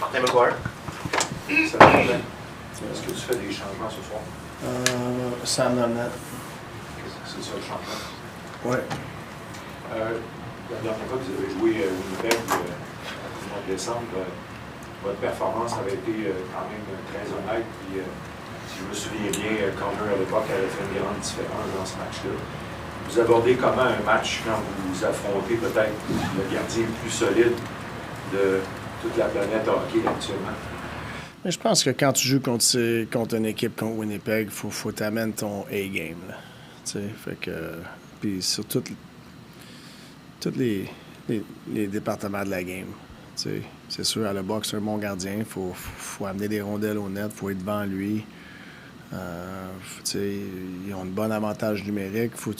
Martin McGuire. Ça va bien. Est-ce que tu fais des changements ce soir? Sam Nonnette. C'est ça le changement? Oui. La dernière fois que vous avez joué à Winnipeg, au mois de décembre, votre performance avait été quand même très honnête. Puis, si je me souviens bien, Connor à l'époque avait fait une grande différence dans ce match-là. Vous abordez comment un match quand vous affrontez peut-être le gardien le plus solide de toute la planète hockey actuellement? Mais je pense que quand tu joues contre une équipe comme Winnipeg, faut t'amener ton A-game. Fait que, puis sur tous les départements de la game. C'est sûr, à la boxe, c'est un bon gardien. Il faut amener des rondelles au net, il faut être devant lui. Ils ont un bon avantage numérique. Faut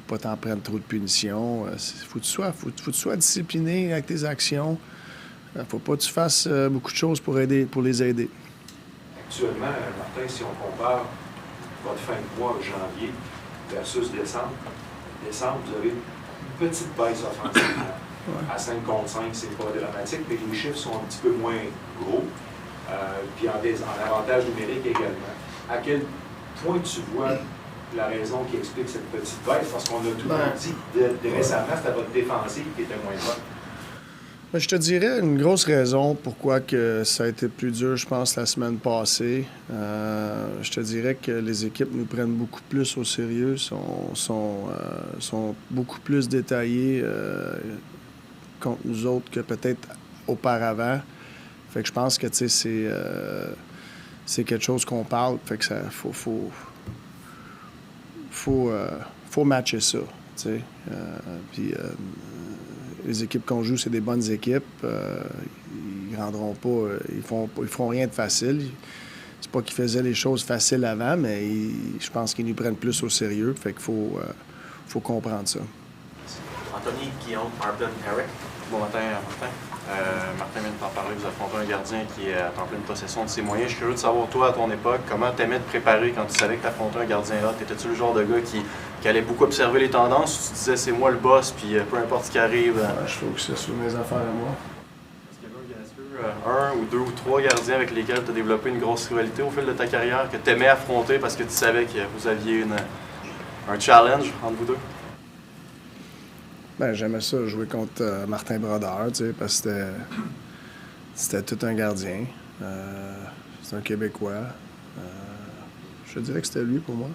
pas t'en prendre trop de punitions. Faut que tu sois discipliné avec tes actions. Faut pas que tu fasses beaucoup de choses pour les aider. Actuellement, Martin, si on compare votre fin de mois janvier versus décembre, vous avez une petite baisse offensive. À 5 contre 5, c'est pas dramatique, mais les chiffres sont un petit peu moins gros. Puis en avantage numérique également. À quel point tu vois la raison qui explique cette petite baisse? Parce qu'on a toujours dit de récemment, c'était votre défensive qui était moins bonne. Je te dirais une grosse raison pourquoi que ça a été plus dur, je pense, la semaine passée. Je te dirais que les équipes nous prennent beaucoup plus au sérieux, sont beaucoup plus détaillées contre nous autres que peut-être auparavant. Fait que je pense que c'est quelque chose qu'on parle. Fait que ça faut matcher ça. Puis les équipes qu'on joue, c'est des bonnes équipes. Ils rendront pas. Ils feront rien de facile. C'est pas qu'ils faisaient les choses faciles avant, mais je pense qu'ils nous prennent plus au sérieux. Fait qu'il faut comprendre ça. Anthony, Guillaume, Arden, Eric. Bon matin, Martin. Martin vient de t'en parler. Vous affrontez un gardien qui est en pleine possession de ses moyens. Je suis curieux de savoir, toi, à ton époque, comment t'aimais te préparer quand tu savais que tu affrontais un gardien là? Étais-tu le genre de gars qui allait beaucoup observer les tendances, ou tu disais c'est moi le boss, puis peu importe ce qui arrive? Je trouve que c'est sur mes affaires à moi. Est-ce qu'il y avait un ou deux ou trois gardiens avec lesquels tu as développé une grosse rivalité au fil de ta carrière que tu aimais affronter parce que tu savais que vous aviez un challenge entre vous deux? J'aimais ça, jouer contre Martin Brodeur, parce que c'était tout un gardien. C'est un Québécois. Je dirais que c'était lui pour moi.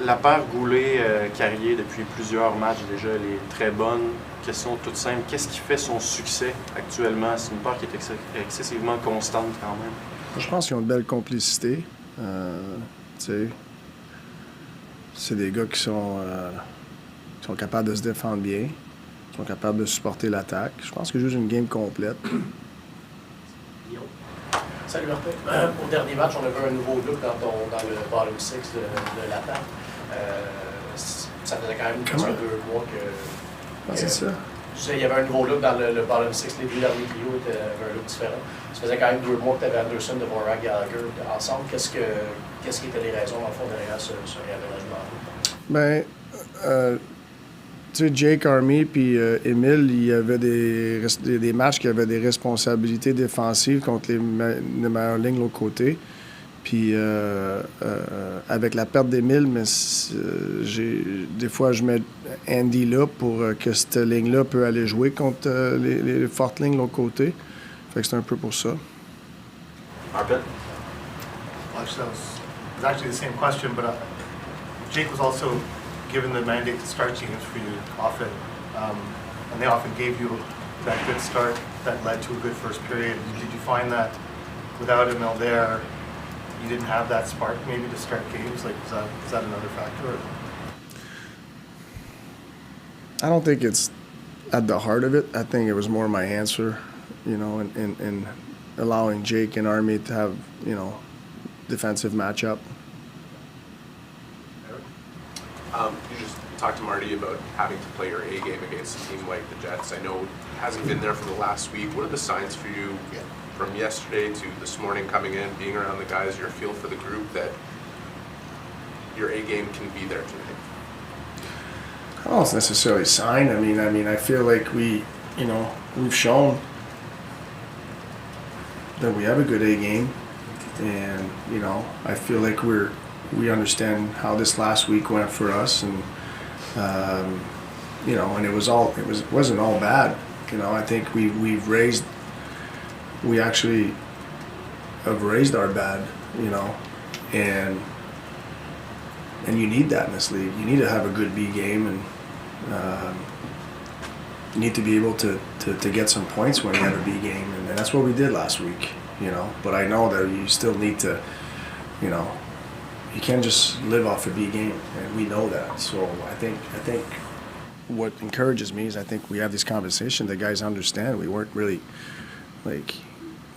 La paire Guhle-Carrier, depuis plusieurs matchs déjà, elle est très bonne. Question toute simple, qu'est-ce qui fait son succès actuellement? C'est une paire qui est excessivement constante quand même. Je pense qu'ils ont une belle complicité. C'est des gars qui sont capables de se défendre bien, qui sont capables de supporter l'attaque. Je pense que juste une game complète. Salut Martin. Au dernier match, on avait un nouveau look dans le bottom six de l'attaque. Ça faisait quand même presque 2 mois que... c'est ça. Tu sais, il y avait un nouveau look dans le bottom six. Les deux derniers trios avaient un look différent. Ça faisait quand même 2 mois que tu avais Anderson, Dvorak, Gallagher ensemble. Qu'est-ce qui étaient les raisons, en fond, derrière ce réaménagement-là? Tu sais, Jake Army puis Émile, il y avait des matchs qui avaient des responsabilités défensives contre les meilleures lignes de l'autre côté. Puis avec la perte d'Émile, mais des fois, je mets Andy là pour que cette ligne-là peut aller jouer contre les fortes lignes de l'autre côté. Fait que c'est un peu pour ça. Arpet? Actually, it was actually the same question, but Jake was also given the mandate to start games for you often, and they often gave you that good start that led to a good first period. Did you find that without Emil there, you didn't have that spark maybe to start games? Like, is that another factor? I don't think it's at the heart of it. I think it was more my answer, in allowing Jake and Army to have, defensive matchup. You just talked to Marty about having to play your A game against a team like the Jets. I know it hasn't been there for the last week. What are the signs for you from yesterday to this morning coming in, being around the guys, your feel for the group, that your A game can be there tonight? I don't know if it's necessarily a sign. I mean, I feel like we've shown we have a good A game, and you know, I feel like we understand how this last week went for us, and you know, and it wasn't all bad. You know, I think we actually have raised our bad. You know, and you need that in this league. You need to have a good B game, and you need to be able to get some points when you have a B game, and that's what we did last week. You know, but I know that you still need to, you know, you can't just live off a B game, and we know that. So I think what encourages me is I think we have this conversation that guys understand. We weren't really, like,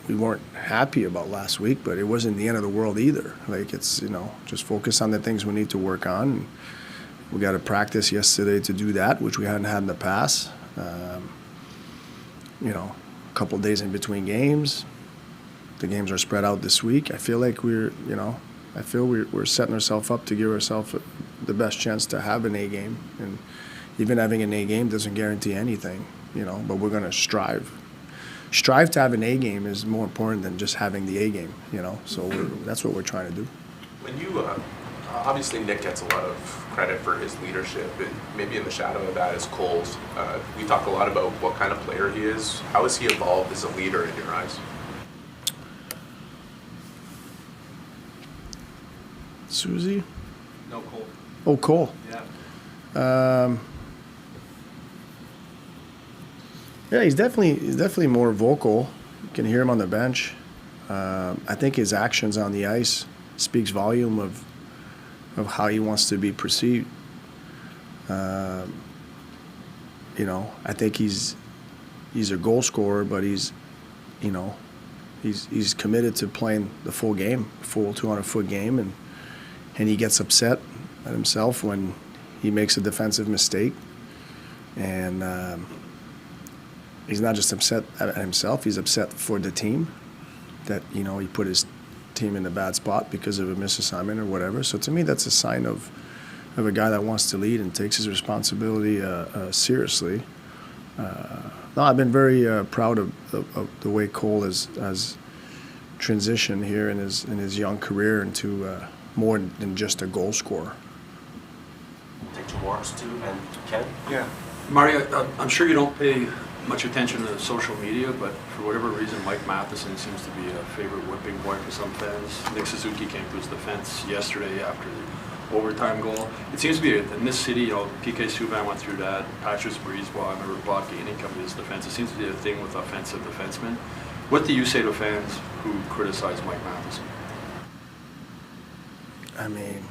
we weren't happy about last week, but it wasn't the end of the world either. Like, it's, you know, just focus on the things we need to work on. And we got to practice yesterday to do that, which we hadn't had in the past. You know, a couple of days in between games. The games are spread out this week. I feel like we're setting ourselves up to give ourselves the best chance to have an A game. And even having an A game doesn't guarantee anything, you know, but we're going to strive. Strive to have an A game is more important than just having the A game, you know. So that's what we're trying to do. When you, obviously Nick gets a lot of credit for his leadership, and maybe in the shadow of that is Cole's. We talk a lot about what kind of player he is. How has he evolved as a leader in your eyes? Susie? No, Cole. Oh, Cole. Yeah. Yeah, he's definitely more vocal. You can hear him on the bench. I think his actions on the ice speaks volume of how he wants to be perceived. You know, I think he's a goal scorer, but he's committed to playing the full game, full 200-foot game, and he gets upset at himself when he makes a defensive mistake. And he's not just upset at himself, he's upset for the team that, you know, he put his team in a bad spot because of a misassignment or whatever. So to me, that's a sign of a guy that wants to lead and takes his responsibility seriously. No, I've been very proud of the way Cole has transitioned here in his young career into more than just a goal scorer. Take two more, Stu and Ken. Yeah. Marty, I'm sure you don't pay much attention to social media, but for whatever reason, Mike Matheson seems to be a favorite whipping boy for some fans. Nick Suzuki came to his defense yesterday after the overtime goal. It seems to be in this city, you know, PK Subban went through that, Patrice Brisebois, I remember Bob Gaining coming to his defense. It seems to be a thing with offensive defensemen. What do you say to fans who criticize Mike Matheson? I mean,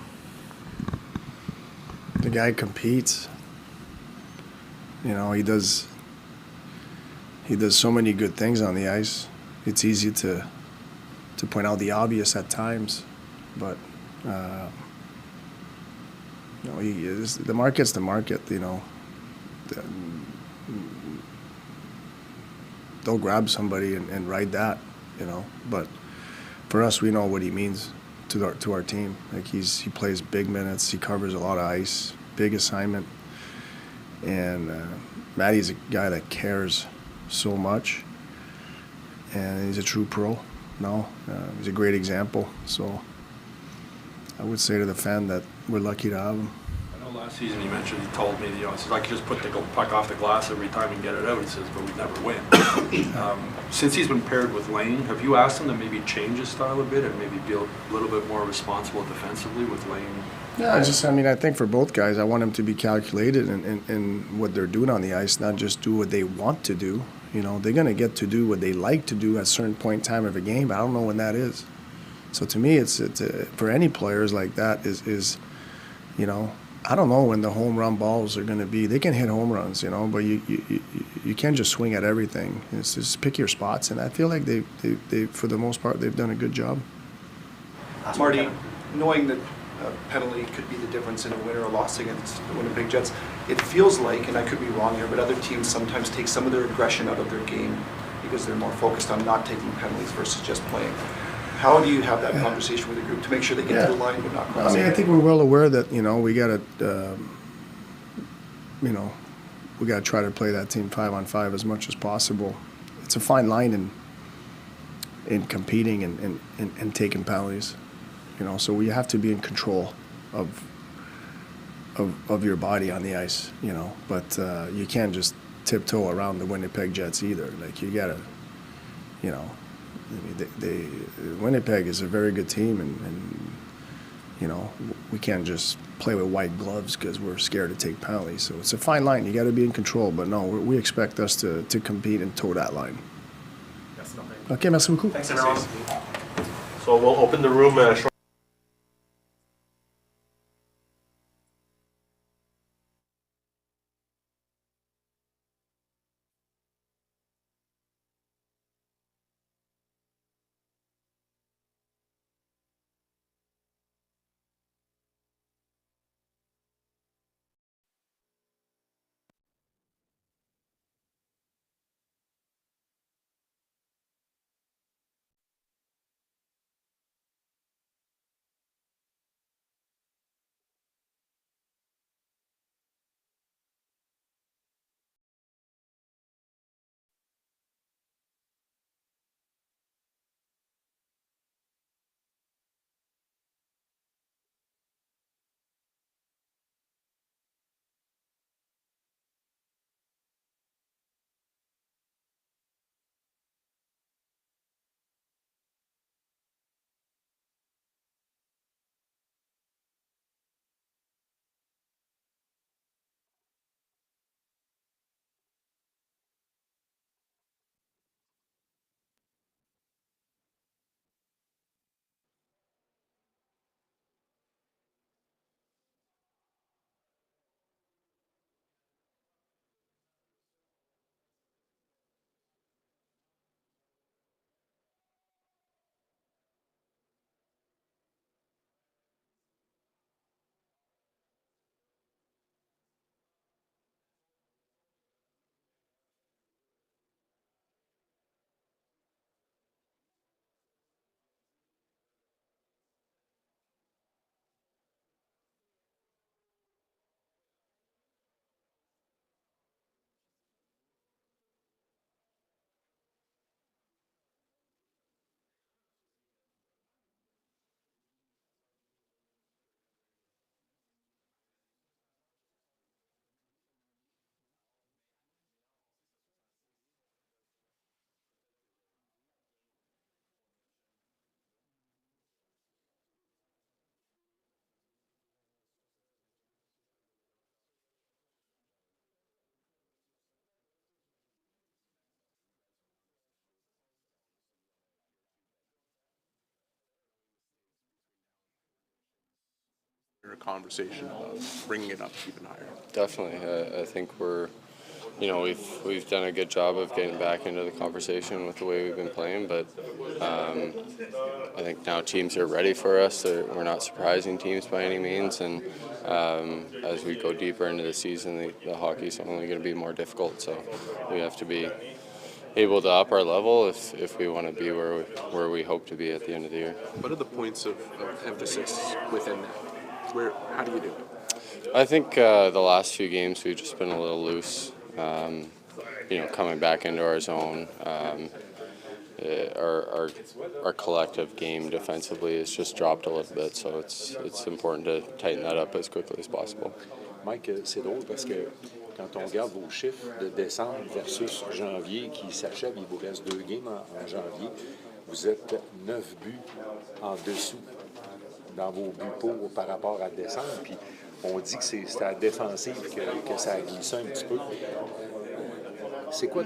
the guy competes. You know, he does so many good things on the ice. It's easy to point out the obvious at times, but you know, the market's the market. You know, they'll grab somebody and ride that. You know, but for us, we know what he means to our team. Like he plays big minutes. He covers a lot of ice. Big assignment. And Matty's a guy that cares so much, and he's a true pro. No, he's a great example. So I would say to the fan that we're lucky to have him. I know last season he told me, you know, he says, I could just put the puck off the glass every time and get it out. He says, but we'd never win. Since he's been paired with Lane, have you asked him to maybe change his style a bit and maybe be a little bit more responsible defensively with Lane? Yeah, I think for both guys, I want them to be calculated in what they're doing on the ice, not just do what they want to do. You know, they're going to get to do what they like to do at a certain point in time of a game, but I don't know when that is. So to me, it's for any players like that is you know, I don't know when the home run balls are going to be. They can hit home runs, you know, but you can't just swing at everything. It's just pick your spots, and I feel like they for the most part they've done a good job. Marty, knowing that a penalty could be the difference in a win or a loss against the Winnipeg Jets, it feels like, and I could be wrong here, but other teams sometimes take some of their aggression out of their game because they're more focused on not taking penalties versus just playing. How do you have that conversation with the group to make sure they get to the line but not cross? I mean, I think we're well aware that, you know, we got to, you know, we got to try to play that team 5-on-5 as much as possible. It's a fine line in competing and taking penalties. You know, so we have to be in control of your body on the ice. You know, but you can't just tiptoe around the Winnipeg Jets either. Like you gotta, you know, I mean, Winnipeg is a very good team, and you know, we can't just play with white gloves because we're scared to take penalties. So it's a fine line. You got to be in control. But no, we expect us to compete and toe that line. OK, merci beaucoup. Thanks, everyone. So we'll open the room shortly. A conversation about bringing it up even higher. Definitely. I think we've done a good job of getting back into the conversation with the way we've been playing, but I think now teams are ready for us. We're not surprising teams by any means, and as we go deeper into the season, the hockey's only going to be more difficult, so we have to be able to up our level if we want to be where we hope to be at the end of the year. What are the points of emphasis within that? How do you do it? I think the last few games we've just been a little loose, coming back into our zone. Our collective game defensively has just dropped a little bit, so it's important to tighten that up as quickly as possible. Mike, c'est drôle parce que quand on regarde vos chiffres de décembre versus janvier qui s'achève, il vous reste 2 games en janvier, vous êtes 9 buts en dessous dans vos buts pour par rapport à décembre. Puis on dit que c'est à la défensive que ça a glissé un petit peu. C'est quoi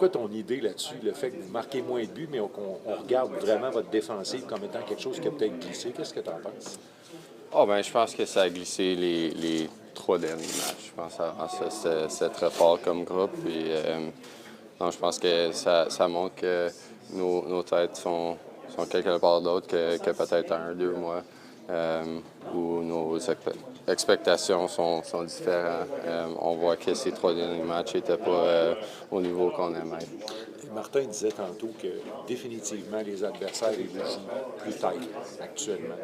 ton idée là-dessus, le fait que vous marquez moins de buts, mais qu'on regarde vraiment votre défensive comme étant quelque chose qui a peut-être glissé? Qu'est-ce que tu en penses? Je pense que ça a glissé les 3 derniers matchs. Je pense que c'était très fort comme groupe. Puis, je pense que ça montre que nos têtes sont quelque part d'autre que peut-être 1-2 mois, où nos expectations sont différentes. On voit que ces 3 derniers matchs n'étaient pas au niveau qu'on aimait. Martin disait tantôt que définitivement les adversaires ils vous jouent plus tight actuellement.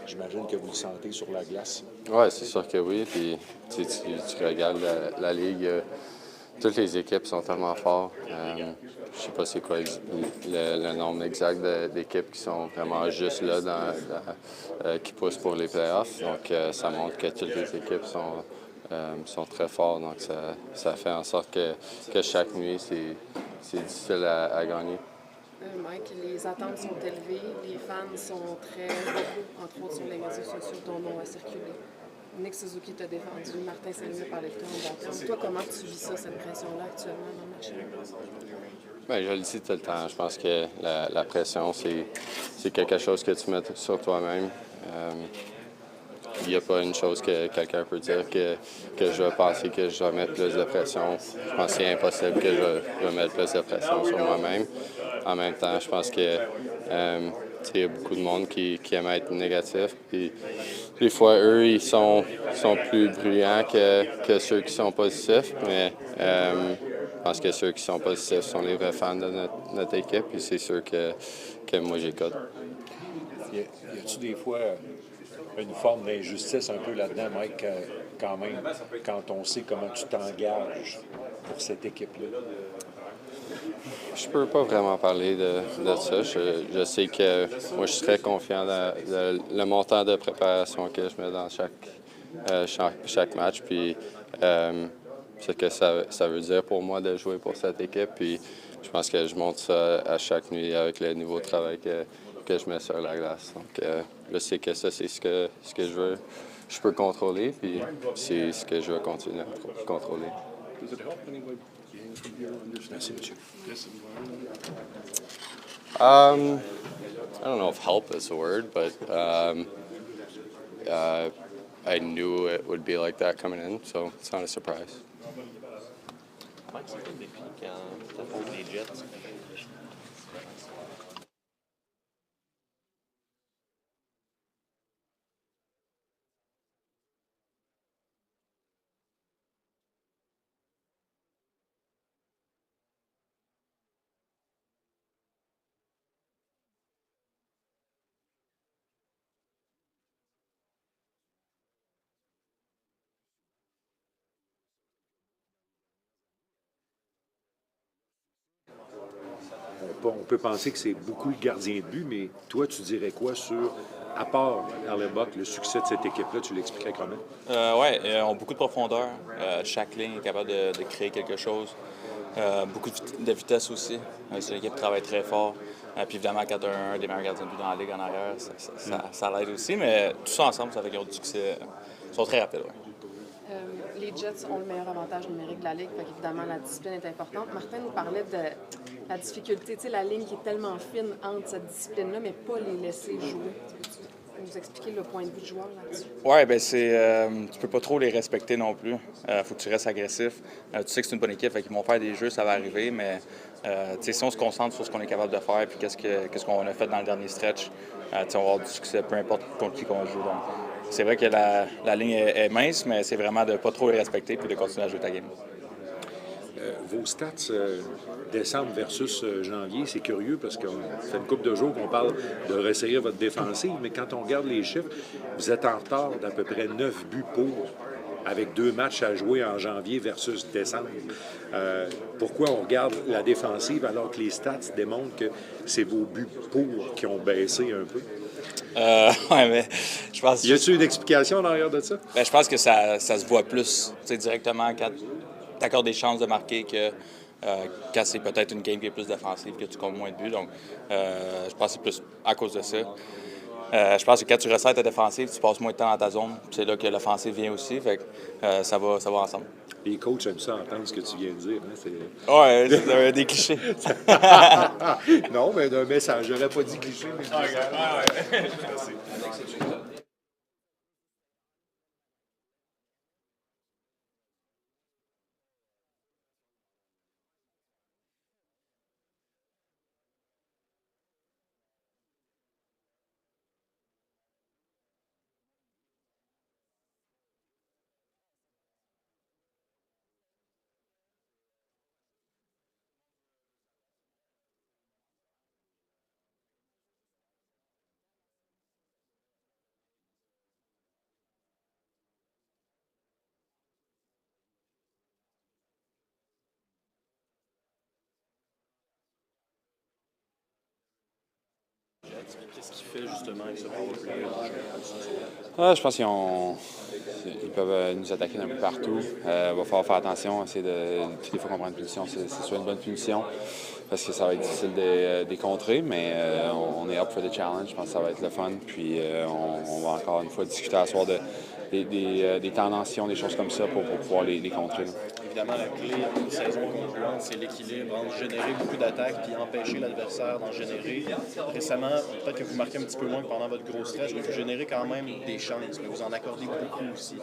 J'imagine que vous le sentez sur la glace. Oui, c'est sûr que oui. Puis tu regardes la Ligue, toutes les équipes sont tellement fortes. Je ne sais pas c'est quoi le nombre exact d'équipes qui sont vraiment juste là, qui poussent pour les playoffs. Donc, ça montre que toutes les équipes sont très fortes. Donc, ça fait en sorte que chaque nuit, c'est difficile à gagner. Mike, les attentes sont élevées, les fans sont très beaucoup, entre autres sur les réseaux sociaux, ton nom a circulé. Nick Suzuki t'a défendu, Martin Saint-Louis a parlé de toi en bâton. Toi, comment tu vis ça, cette pression-là, actuellement, dans le match? Bien, je le dis tout le temps. Je pense que la pression, c'est quelque chose que tu mets sur toi-même. Il n'y a pas une chose que quelqu'un peut dire que je vais penser que je dois mettre plus de pression. Je pense que c'est impossible que je vais mettre plus de pression sur moi-même. En même temps, je pense que il y a beaucoup de monde qui aime être négatif. Puis, des fois, eux, ils sont plus bruyants que ceux qui sont positifs. Mais je pense que ceux qui sont positifs sont les vrais fans de notre équipe. Puis c'est sûr que moi, j'écoute. Y a-tu des fois une forme d'injustice un peu là-dedans, Mike, quand même, quand on sait comment tu t'engages pour cette équipe-là? Je peux pas vraiment parler de ça. Je sais que moi, je suis très confiant dans le montant de préparation que je mets dans chaque match. Puis, ce que ça veut dire pour moi de jouer pour cette équipe. Puis, je pense que je montre ça à chaque nuit avec le niveau de travail que je mets sur la glace. Donc, je sais que ça, c'est ce que je peux contrôler. Puis, c'est ce que je vais continuer à contrôler. Merci, monsieur. I don't know if help is the word, but I knew it would be like that coming in, so it's not a surprise. Mike, c'est quoi le défi quand tu affrontes les Jets? On peut penser que c'est beaucoup le gardien de but, mais toi, tu dirais quoi sur, à part Arlebuck, le succès de cette équipe-là, tu l'expliquerais comment? Oui, ils ont beaucoup de profondeur. Chaque ligne est capable de créer quelque chose. Beaucoup de vitesse aussi. C'est une équipe qui travaille très fort. Puis évidemment, quand tu as un des meilleurs gardiens de but dans la ligue en arrière, ça l'aide aussi. Mais tout ça ensemble, ça fait qu'ils ont du succès. Ils sont très rapides. Ouais. Les Jets ont le meilleur avantage numérique de la Ligue, fait qu'évidemment, la discipline est importante. Martin nous parlait de la difficulté, tu sais, la ligne qui est tellement fine entre cette discipline-là, mais pas les laisser jouer. Tu peux nous expliquer le point de vue du joueur là-dessus? Oui, bien, tu peux pas trop les respecter non plus. Faut que tu restes agressif. Tu sais que c'est une bonne équipe, fait qu'ils vont faire des jeux, ça va arriver, mais si on se concentre sur ce qu'on est capable de faire puis qu'est-ce qu'on a fait dans le dernier stretch, on va avoir du succès, peu importe contre qui qu'on joue. Donc, c'est vrai que la ligne est mince, mais c'est vraiment de ne pas trop les respecter puis de continuer à jouer ta game. Vos stats décembre versus janvier, c'est curieux parce que ça fait une couple de jours qu'on parle de resserrer votre défensive, mais quand on regarde les chiffres, vous êtes en retard d'à peu près 9 buts pour, avec 2 matchs à jouer en janvier versus décembre. Pourquoi on regarde la défensive alors que les stats démontrent que c'est vos buts pour qui ont baissé un peu? Ouais, mais je pense. Y a-t-il une explication en arrière de ça? Ben, je pense que ça se voit plus directement quand tu accordes des chances de marquer que quand c'est peut-être une game qui est plus défensive, que tu comptes moins de buts. Donc, je pense que c'est plus à cause de ça. Je pense que quand tu resserres ta défensive, tu passes moins de temps dans ta zone. C'est là que l'offensive vient aussi. Fait que, ça va ensemble. Les coachs aiment ça entendre ce que tu viens de dire. Ouais, c'est des clichés. Non, mais d'un message. J'aurais pas dit cliché, mais Merci. Qu'est-ce qui fait justement que ce power play Je pense qu'ils peuvent nous attaquer d'un peu partout. Il va falloir faire attention, essayer toutes les fois qu'on prend une punition, c'est soit une bonne punition, parce que ça va être difficile de contrer, mais on est up for the challenge. Je pense que ça va être le fun. Puis on va encore une fois discuter à soir des tendancions, des choses comme ça pour pouvoir les contrer. Évidemment, la clé d'une saison concluante, c'est l'équilibre entre générer beaucoup d'attaques puis empêcher l'adversaire d'en générer. Récemment, peut-être que vous marquez un petit peu moins que pendant votre gros stretch, mais vous générez quand même des chances, mais vous en accordez beaucoup aussi.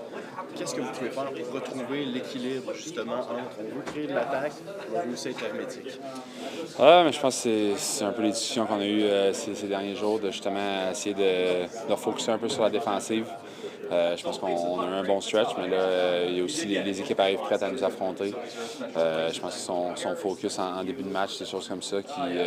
Qu'est-ce que vous pouvez faire pour retrouver l'équilibre, justement, entre on veut créer de l'attaque, on veut aussi être hermétique? Mais je pense que c'est un peu les discussions qu'on a eues ces derniers jours, de justement essayer de refocuser un peu sur la défensive. Je pense qu'on a eu un bon stretch, mais là, il y a aussi les équipes arrivent prêtes à nous affronter. Je pense que son focus en début de match, des choses comme ça, puis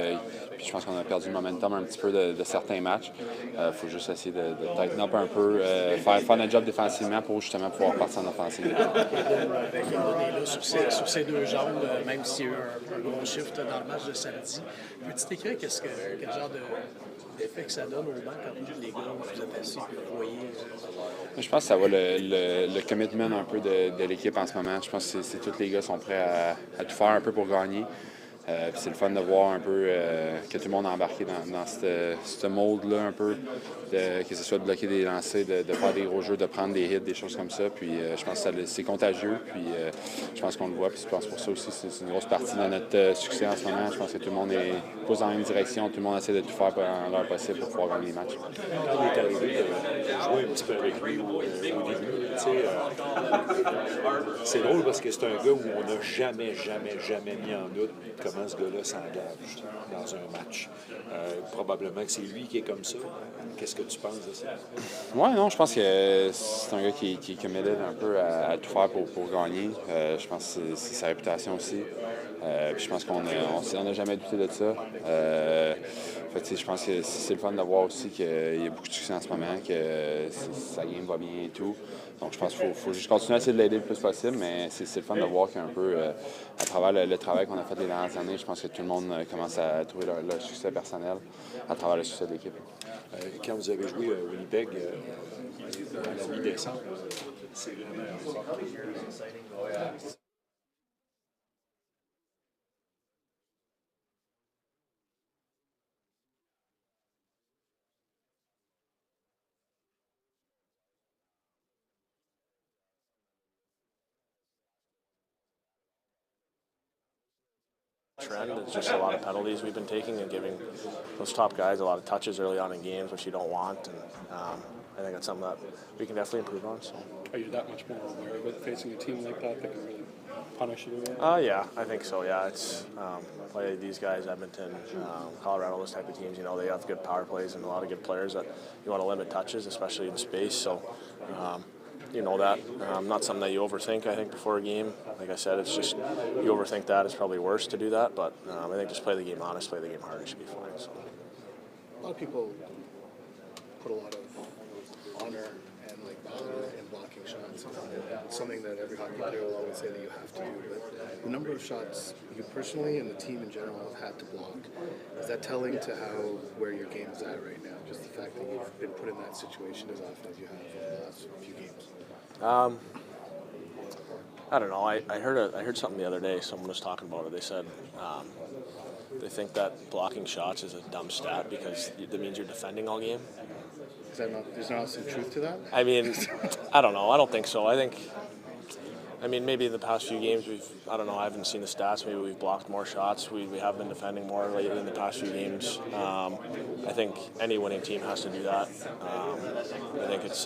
je pense qu'on a perdu le momentum un petit peu de certains matchs. Il faut juste essayer de tighten up un peu, faire notre job défensivement pour justement pouvoir partir en offensive. Avec là, sur ces deux jambes, même s'il y a eu un gros shift dans le match de samedi, peux-tu t'écrire quel genre d'effet que ça donne au banc quand les gars vous êtes assis et vous voyez? Je pense que ça va le commitment un peu de l'équipe en ce moment. Je pense que tous les gars sont prêts à tout faire un peu pour gagner. C'est le fun de voir un peu que tout le monde a embarqué dans ce mode-là un peu, que ce soit de bloquer des lancers, de faire des gros jeux, de prendre des hits, des choses comme ça. Puis je pense que c'est contagieux, puis je pense qu'on le voit. Puis je pense pour ça aussi, c'est une grosse partie de notre succès en ce moment. Je pense que tout le monde pousse dans la même direction, tout le monde essaie de tout faire en l'heure possible pour pouvoir gagner les matchs. Quand il est arrivé, jouer un petit peu avec lui au début, c'est drôle parce que c'est un gars où on n'a jamais mis en doute comment ce gars-là s'engage dans un match. Probablement que c'est lui qui est comme ça. Qu'est-ce que tu penses de ça? Oui, non, je pense que c'est un gars qui est committed un peu à tout faire pour gagner. Je pense que c'est sa réputation aussi. Puis je pense qu'on n'a jamais douté de ça. Je pense que c'est le fun de voir aussi qu'il y a beaucoup de succès en ce moment, que sa game va bien et tout. Donc je pense qu'il faut juste continuer à essayer de l'aider le plus possible, mais c'est le fun de voir qu'un peu, à travers le travail qu'on a fait les dernières années, je pense que tout le monde commence à trouver leur succès personnel à travers le succès de l'équipe. Quand vous avez joué à Winnipeg à la mi-décembre, c'est vraiment... Trend. It's just a lot of penalties we've been taking and giving those top guys a lot of touches early on in games, which you don't want. And I think that's something that we can definitely improve on. So. Are you that much more aware of it facing a team like that can really punish you? Yeah, I think so. Yeah, it's play these guys, Edmonton, Colorado, those type of teams. You know, they have good power plays and a lot of good players that you want to limit touches, especially in space. So. You know that. Not something that you overthink, I think, before a game. Like I said, it's just, you overthink that, it's probably worse to do that, but I think just play the game honest, play the game hard, it should be fine. So. A lot of people put a lot of honor and valor in blocking shots. It's something that every hockey player will always say that you have to do. But the number of shots you personally and the team in general have had to block, is that telling to where your game is at right now? Just the fact that you've been put in that situation as often as you have in the last few games? I don't know. I heard something the other day. Someone was talking about it. They said they think that blocking shots is a dumb stat because that means you're defending all game. Is there not some truth to that? I mean, I don't know. I don't think so. I mean, maybe in the past few games I haven't seen the stats. Maybe we've blocked more shots. We have been defending more lately in the past few games. I think any winning team has to do that. I think it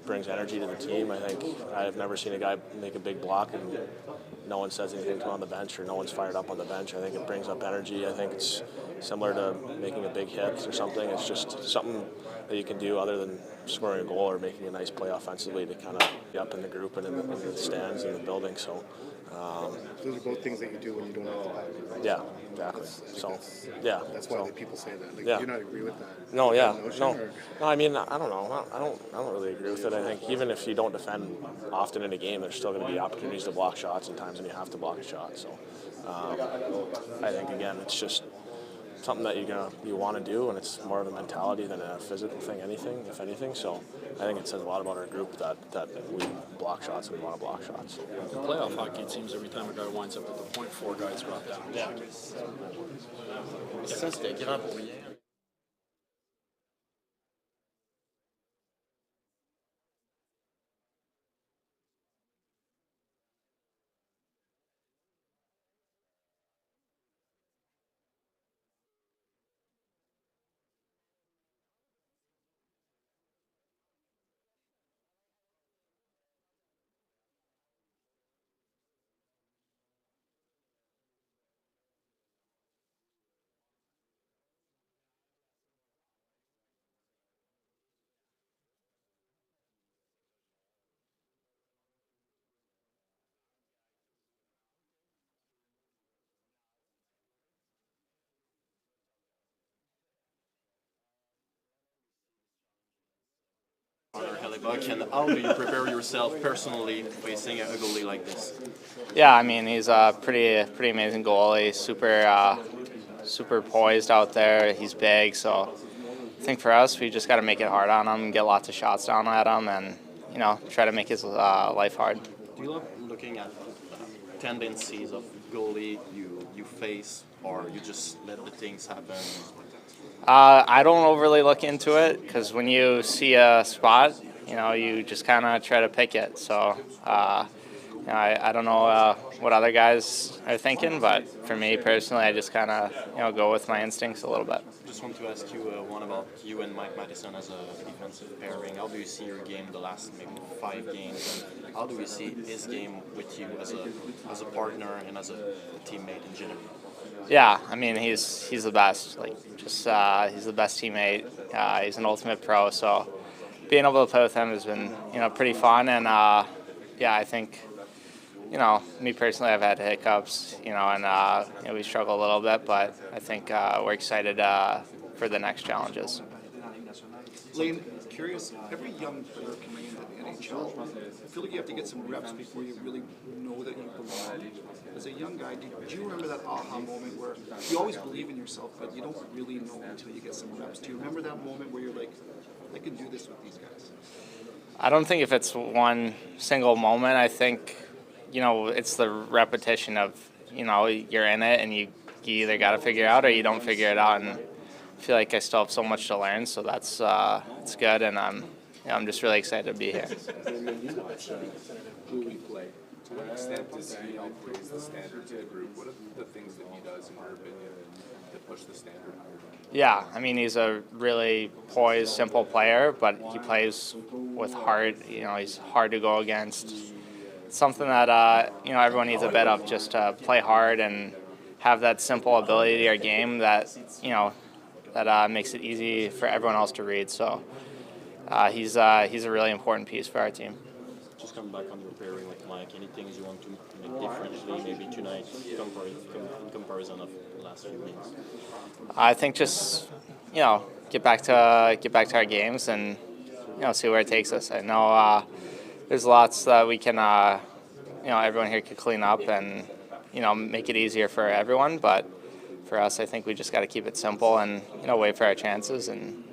brings energy to the team. I think I've never seen a guy make a big block and no one says anything to him on the bench or no one's fired up on the bench. I think it brings up energy. I think it's similar to making a big hit or something. It's just something that you can do other than scoring a goal or making a nice play offensively to kind of get up in the group and in the stands in the building. So those are both things that you do when you don't have the puck. Yeah, exactly. That's why people say that. Do you not agree with that? No, yeah, no. I mean, I don't know. I don't really agree with it. I think even if you don't defend often in a game, there's still going to be opportunities to block shots and times when you have to block a shot. So I think again, it's just something that you want to do, and it's more of a mentality than a physical thing, if anything. So I think it says a lot about our group that we block shots and we want to block shots. In playoff hockey, it seems every time a guy winds up at the point, 4 guys drop down. Yeah. Ça, c'était grand pour rien. And how do you prepare yourself personally facing a goalie like this? Yeah, I mean, he's a pretty amazing goalie. Super poised out there. He's big, so I think for us, we just got to make it hard on him and get lots of shots down at him, and try to make his life hard. Do you love looking at tendencies of goalie you face, or you just let the things happen? I don't overly look into it because when you see a spot, you just kind of try to pick it. So I don't know what other guys are thinking, but for me personally, I just kind of go with my instincts a little bit. Just want to ask you one about you and Mike Matheson as a defensive pairing. How do you see your game the last maybe 5 games? And how do you see his game with you as a partner and as a teammate in general? Yeah, I mean he's the best. He's the best teammate. He's an ultimate pro. So being able to play with him has been pretty fun. And I think me personally, I've had hiccups. And we struggle a little bit, but I think we're excited for the next challenges. Lane, curious, every young player coming into the NHL, I feel like you have to get some reps before you really know that you belong. As a young guy, do you remember that aha moment where you always believe in yourself, but you don't really know until you get some reps? Do you remember that moment where you're like, I can do this with these guys? I don't think if it's one single moment. I think, it's the repetition of, you're in it and you either got to figure it out or you don't figure it out. And I feel like I still have so much to learn, so that's it's good, and I'm just really excited to be here. To what extent does he help raise the standard to the group? What are the things that he does, in your opinion, to push the standard higher? Yeah, I mean, he's a really poised, simple player, but he plays with heart. He's hard to go against. It's something that everyone needs a bit of, just to play hard and have that simple ability to your game that that makes it easy for everyone else to read. So he's a really important piece for our team. Just coming back on your pairing with Mike, any things you want to make differently maybe tonight in comparison of the last few weeks? I think just get back to our games and see where it takes us. I know there's lots that we can everyone here could clean up and make it easier for everyone, but for us, I think we just got to keep it simple and wait for our chances and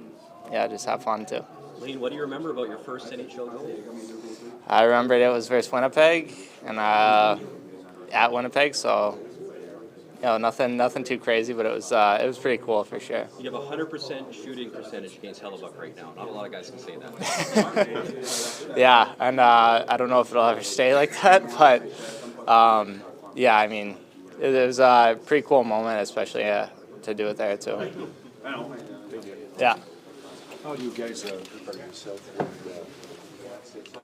just have fun too. Lane, what do you remember about your first NHL goal? I remembered it was versus Winnipeg and at Winnipeg, so nothing too crazy, but it was pretty cool for sure. You have 100% shooting percentage against Hellebuck right now. Not a lot of guys can say that. Yeah, and I don't know if it'll ever stay like that, but I mean, it was a pretty cool moment, especially to do it there too. Yeah. How do you guys prepare yourself for